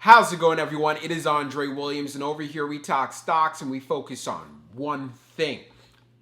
How's it going, everyone? It is Andre Williams, and over here we talk stocks and we focus on one thing.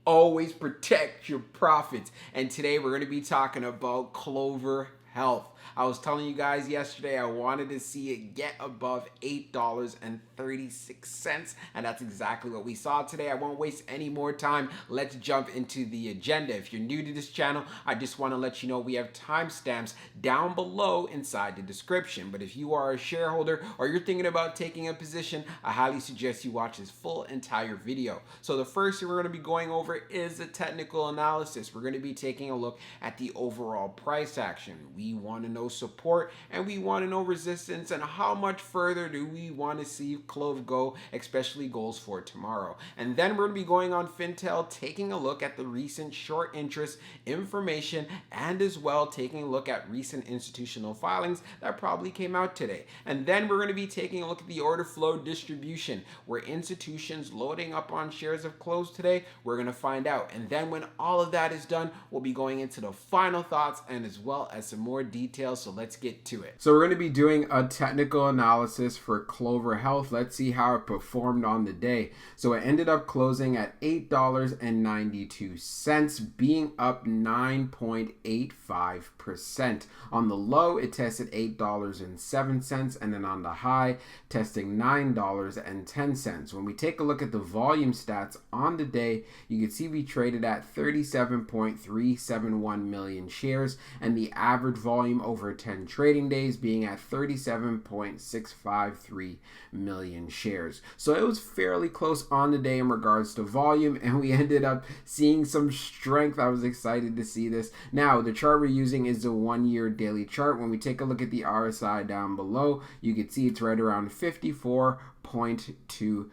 Always protect your profits. And today we're going to be talking about Clover Health. I was telling you guys yesterday I wanted to see it get above $8.36, and that's exactly what we saw today. I won't waste any more time. Let's jump into the agenda. If you're new to this channel, I just want to let you know we have timestamps down below inside the description. But if you are a shareholder or you're thinking about taking a position, I highly suggest you watch this full entire video. So the first thing we're going to be going over is the technical analysis. We're going to be taking a look at the overall price action. We want to know support and we want to know resistance, and how much further do we want to see CLOV go, especially goals for tomorrow. And then we're going to be going on Fintel, taking a look at the recent short interest information, and as well taking a look at recent institutional filings that probably came out today. And then we're going to be taking a look at the order flow distribution. Were institutions loading up on shares of close today? We're going to find out. And then when all of that is done, we'll be going into the final thoughts and as well as some more details. So let's get to it. So we're going to be doing a technical analysis for Clover Health. Let's see how it performed on the day. So it ended up closing at $8.92, being up 9.85%. On the low, it tested $8.07, and then on the high, testing $9.10. When we take a look at the volume stats on the day, you can see we traded at 37.371 million shares, and the average volume over 10 trading days being at 37.653 million shares. So it was fairly close on the day in regards to volume, and we ended up seeing some strength. I was excited to see this. Now, the chart we're using is the 1-year daily chart. When we take a look at the RSI down below, you can see it's right around 54.23.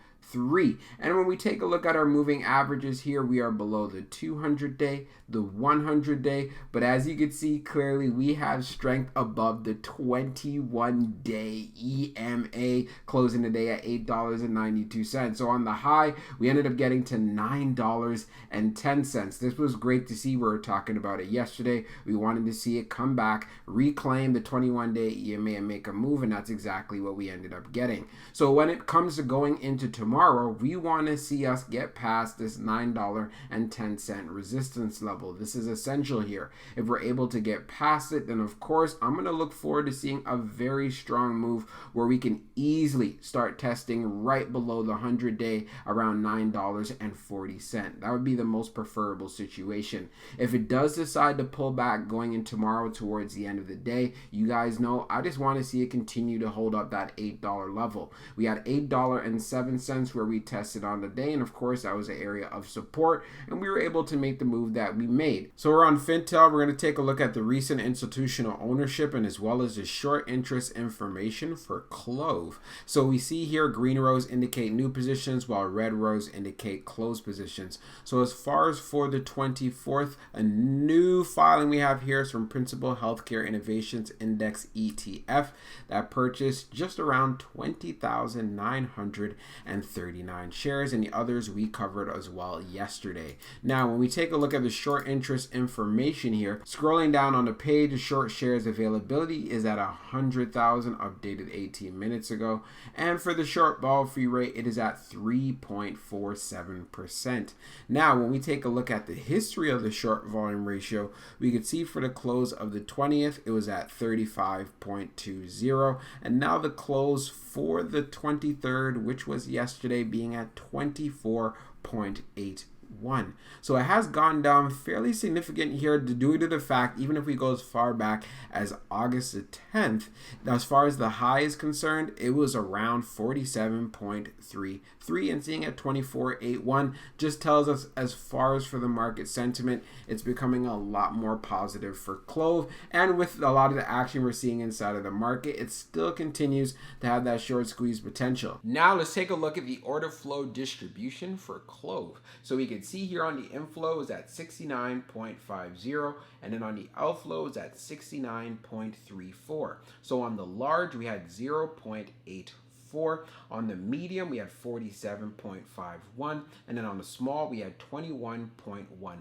And when we take a look at our moving averages here, we are below the 200-day, the 100-day, but as you can see clearly, we have strength above the 21-day EMA, closing the day at $8.92. So on the high, we ended up getting to $9.10. This was great to see. We were talking about it yesterday. We wanted to see it come back, reclaim the 21-day EMA and make a move, and that's exactly what we ended up getting. So when it comes to going into tomorrow, we want to see us get past this $9.10 resistance level. This is essential here. If we're able to get past it, then of course I'm going to look forward to seeing a very strong move where we can easily start testing right below the 100-day around $9.40. That would be the most preferable situation. If it does decide to pull back going in tomorrow towards the end of the day, you guys know I just want to see it continue to hold up that $8 level. We had $8.07 where we tested on the day, and of course that was an area of support, and we were able to make the move that we made. So we're on Fintel. We're going to take a look at the recent institutional ownership and as well as the short interest information for CLOV. So we see here green rows indicate new positions while red rows indicate closed positions. So as far as for the 24th, a new filing we have here is from Principal Healthcare Innovations Index ETF that purchased just around 20,939 shares, and the others we covered as well yesterday. Now when we take a look at the short interest information here, scrolling down on the page, the short shares availability is at 100,000, updated 18 minutes ago, and for the short vol free rate, it is at 3.47%. Now when we take a look at the history of the short volume ratio, we can see for the close of the 20th it was at 35.20, and now the close for the 23rd, which was yesterday, being at 24.81. So it has gone down fairly significant here due to the fact, even if we go as far back as August the 10th, as far as the high is concerned, it was around 47.33, and seeing at 24.81 just tells us, as far as for the market sentiment, it's becoming a lot more positive for CLOV, and with a lot of the action we're seeing inside of the market, it still continues to have that short squeeze potential. Now let's take a look at the order flow distribution for CLOV. So we can see here on the inflow is at 69.50, and then on the outflow is at 69.34. So on the large we had 0.84. 44. On the medium, we had 47.51. And then on the small, we had 21.15.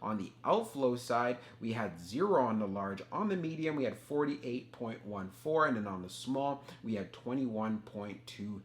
On the outflow side, we had 0 on the large. On the medium, we had 48.14. And then on the small, we had 21.20.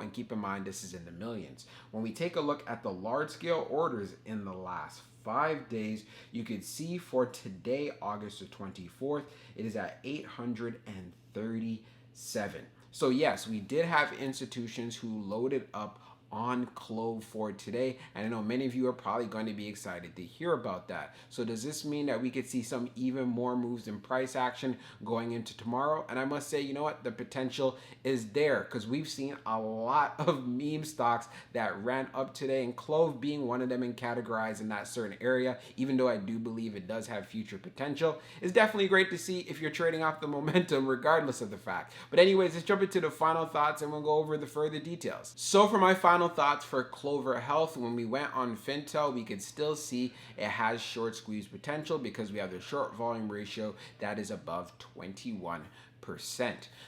And keep in mind, this is in the millions. When we take a look at the large scale orders in the last 5 days, you could see for today, August the 24th, it is at 837. So yes, we did have institutions who loaded up on CLOV for today, and I know many of you are probably going to be excited to hear about that. So does this mean that we could see some even more moves in price action going into tomorrow? And I must say, you know what, the potential is there, because we've seen a lot of meme stocks that ran up today, and CLOV being one of them and categorized in that certain area, even though I do believe it does have future potential. It's definitely great to see if you're trading off the momentum regardless of the fact. But anyways, let's jump into the final thoughts and we'll go over the further details. So for my final thoughts for Clover Health, when we went on Fintel, we could still see it has short squeeze potential because we have the short volume ratio that is above 21%.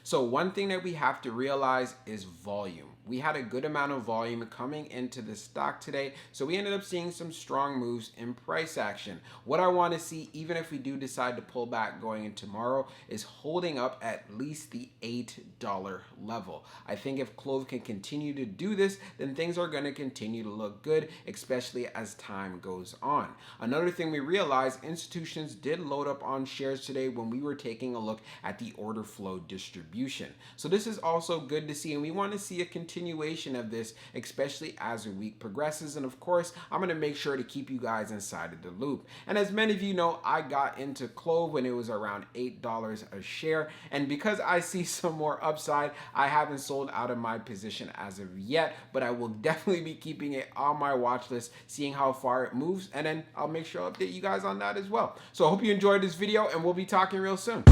So one thing that we have to realize is volume. We had a good amount of volume coming into the stock today, so we ended up seeing some strong moves in price action. What I want to see, even if we do decide to pull back going into tomorrow, is holding up at least the $8 level. I think if CLOV can continue to do this, then things are going to continue to look good, especially as time goes on. Another thing we realized, institutions did load up on shares today when we were taking a look at the order flow distribution. So this is also good to see, and we want to see a continuation of this, especially as the week progresses. And of course, I'm going to make sure to keep you guys inside of the loop. And as many of you know, I got into CLOV when it was around $8 a share, and because I see some more upside, I haven't sold out of my position as of yet, but I will definitely be keeping it on my watch list, seeing how far it moves, and then I'll make sure I'll update you guys on that as well. So I hope you enjoyed this video, and we'll be talking real soon.